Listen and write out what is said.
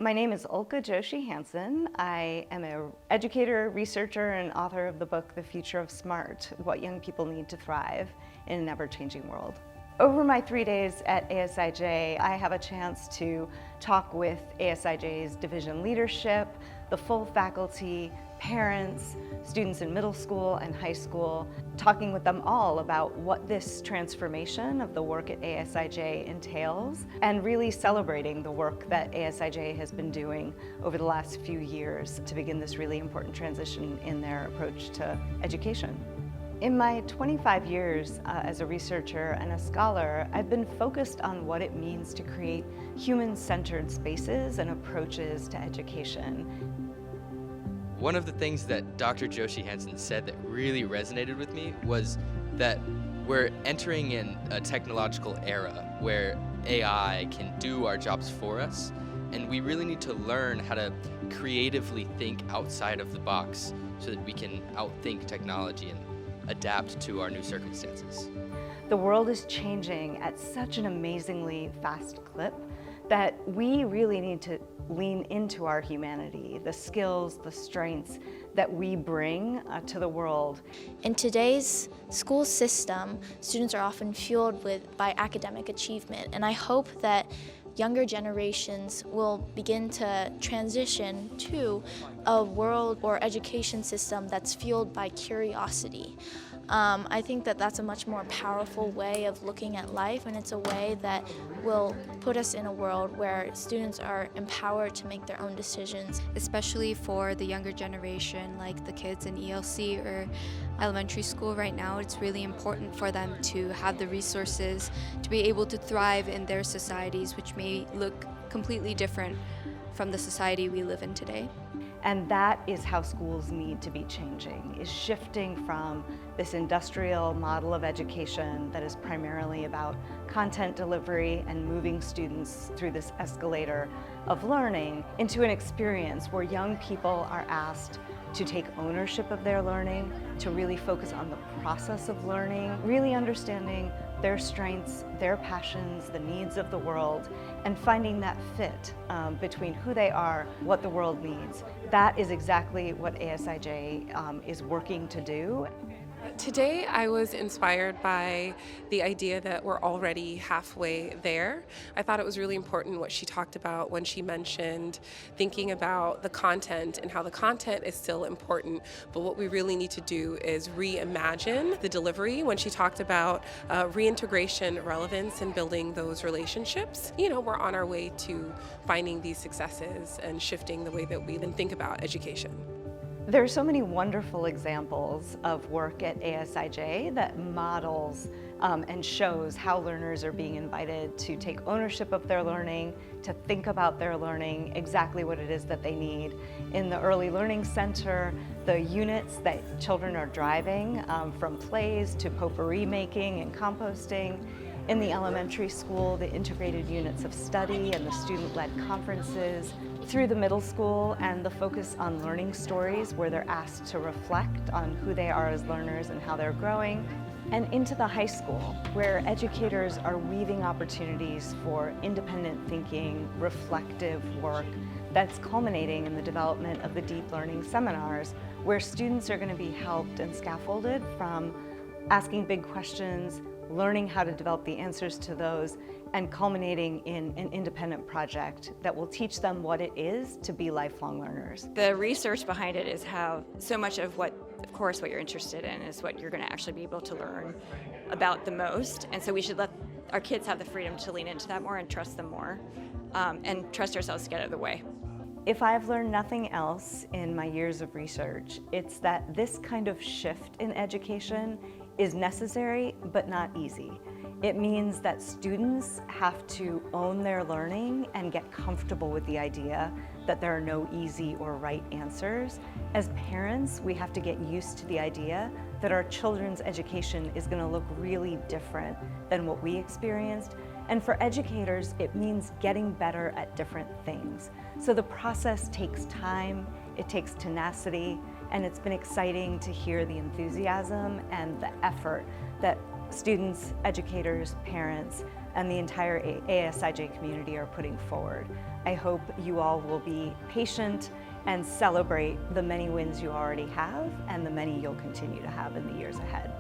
My name is Ulcca Joshi Hansen. I am an educator, researcher, and author of the book, The Future of Smart: What Young People Need to Thrive in an Ever-Changing World. Over my 3 days at ASIJ, I have a chance to talk with ASIJ's division leadership, the full faculty, parents, students in middle school and high school, talking with them all about what this transformation of the work at ASIJ entails, and really celebrating the work that ASIJ has been doing over the last few years to begin this really important transition in their approach to education. In my 25 years as a researcher and a scholar, I've been focused on what it means to create human-centered spaces and approaches to education. One of the things that Dr. Joshi Hansen said that really resonated with me was that we're entering in a technological era where AI can do our jobs for us, and we really need to learn how to creatively think outside of the box so that we can outthink technology and adapt to our new circumstances. The world is changing at such an amazingly fast clip that we really need to lean into our humanity, the skills, the strengths that we bring to the world. In today's school system, students are often fueled by academic achievement, and I hope that younger generations will begin to transition to a world or education system that's fueled by curiosity. I think that that's a much more powerful way of looking at life, and it's a way that will put us in a world where students are empowered to make their own decisions. Especially for the younger generation, like the kids in ELC or elementary school right now, it's really important for them to have the resources to be able to thrive in their societies, which may look completely different from the society we live in today. And that is how schools need to be changing, is shifting from this industrial model of education that is primarily about content delivery and moving students through this escalator of learning into an experience where young people are asked to take ownership of their learning, to really focus on the process of learning, really understanding their strengths, their passions, the needs of the world, and finding that fit between who they are, what the world needs. That is exactly what ASIJ is working to do. Today I was inspired by the idea that we're already halfway there. I thought it was really important what she talked about when she mentioned thinking about the content and how the content is still important, but what we really need to do is reimagine the delivery. When she talked about reintegration, relevance, and building those relationships, we're on our way to finding these successes and shifting the way that we even think about education. There are so many wonderful examples of work at ASIJ that models and shows how learners are being invited to take ownership of their learning, to think about their learning, exactly what it is that they need. In the Early Learning Center, the units that children are driving, from plays to potpourri making and composting. In the elementary school, the integrated units of study and the student-led conferences. Through the middle school and the focus on learning stories, where they're asked to reflect on who they are as learners and how they're growing. And into the high school, where educators are weaving opportunities for independent thinking, reflective work that's culminating in the development of the deep learning seminars, where students are going to be helped and scaffolded from asking big questions, learning how to develop the answers to those, and culminating in an independent project that will teach them what it is to be lifelong learners. The research behind it is how so much of what you're interested in is what you're going to actually be able to learn about the most, and so we should let our kids have the freedom to lean into that more and trust them more, and trust ourselves to get out of the way. If I've learned nothing else in my years of research, it's that this kind of shift in education is necessary but not easy. It means that students have to own their learning and get comfortable with the idea that there are no easy or right answers. As parents, we have to get used to the idea that our children's education is going to look really different than what we experienced. And for educators, it means getting better at different things. So the process takes time, it takes tenacity, and it's been exciting to hear the enthusiasm and the effort that students, educators, parents, and the entire ASIJ community are putting forward. I hope you all will be patient and celebrate the many wins you already have and the many you'll continue to have in the years ahead.